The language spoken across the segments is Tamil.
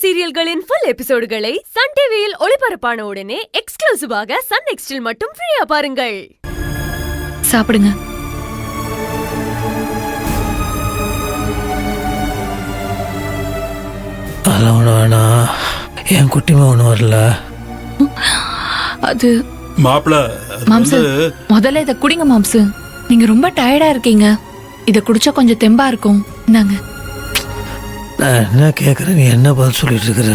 சீரியல்களின் ஃபுல் எபிசோடுகளை சன் டிவியில் ஒளிபரப்பான உடனே எக்ஸ்க்ளூசிவாக சன் நெக்ஸ்டில் மட்டும் ஃப்ரீயா பாருங்கள். சாப்பிடுங்க. அதெல்லாம் ஒண்ணு வேணா, என் குட்டிமா ஒண்ணு வரல. அது மாப்பிள மாம்சு, முதல்ல இத குடிங்க மாம்சு. நீங்க ரொம்ப டயர்டா இருக்கீங்க, இத குடிச்சா கொஞ்சம் தெம்பா இருக்கும். இந்தாங்க. நான் என்ன கேட்குறேன், நீ என்ன பதில் சொல்லிட்டு இருக்கிற?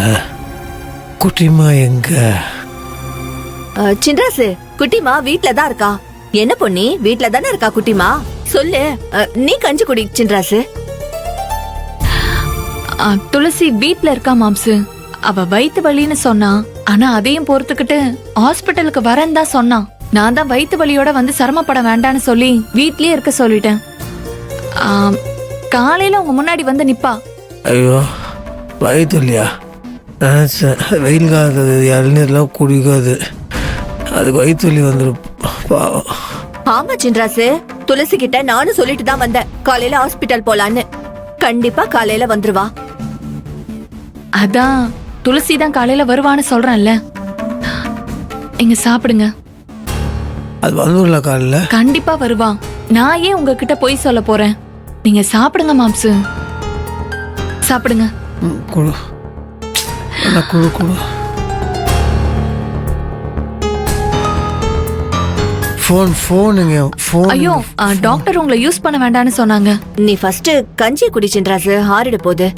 குட்டிமா எங்க? சின்ராசு, குட்டிமா வீட்ல தான் இருக்கா. என்ன பொண்ணி, வீட்ல தானே இருக்கா குட்டிமா? சொல்லு, நீ கஞ்சி குடி சின்ராசு. துளசி வீட்ல இருக்கா மாம்சு. அவ வயித்து வலின்னு சொன்னா, ஆனா அதையும் பொறுத்துக்கிட்டு ஹாஸ்பிட்டலுக்கு வரேன்னு தான் சொன்னான். நான் தான் வயித்து வலியோட வந்து சிரமப்பட வேண்டான்னு சொல்லி வீட்லயே இருக்க சொல்லிட்டேன். காலையில உங்க முன்னாடி வந்து நிப்பா. ஐயோ, வயிற்று இல்லையா? நினச்சேன் வெயில் காலத்து இளநீர்லாம் குடிக்காது, அதுக்கு வயிற்று வலி வந்துடும். ஆமா சின்ராசு, துளசி கிட்ட நானும் சொல்லிட்டு தான் வந்தேன் காலையில ஹாஸ்பிட்டல் போலான்னு. கண்டிப்பா காலையில வந்துருவா. அதான் துளசி தான் காலையில வருவான்னு சொல்றேன்ல. இங்க சாப்பிடுங்க. அது வந்துடல காலையில்? கண்டிப்பா வருவா. நான் ஏன் உங்ககிட்ட போய் சொல்ல போறேன்? நீங்க சாப்பிடுங்க மாம்சு, சாப்பிடுங்க. குடு குடு குடு. ஐயோ, டாக்டர் உங்களை யூஸ் பண்ண வேண்டாம்னு சொன்னாங்க. நீ ஃபர்ஸ்ட் கஞ்சி குடி சின்ராசு, ஆறிட போகுது.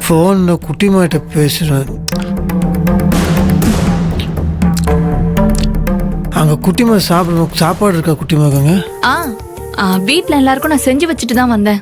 ஃபோன்ல குட்டிமாட்ட பேசுறேன். அங்க குட்டிமா சாப்பிடணும். சாப்பாடு இருக்கா குட்டிமாக்காங்க? வீட்ல எல்லாருக்கும் நான் செஞ்சு வச்சுட்டு தான் வந்தேன்.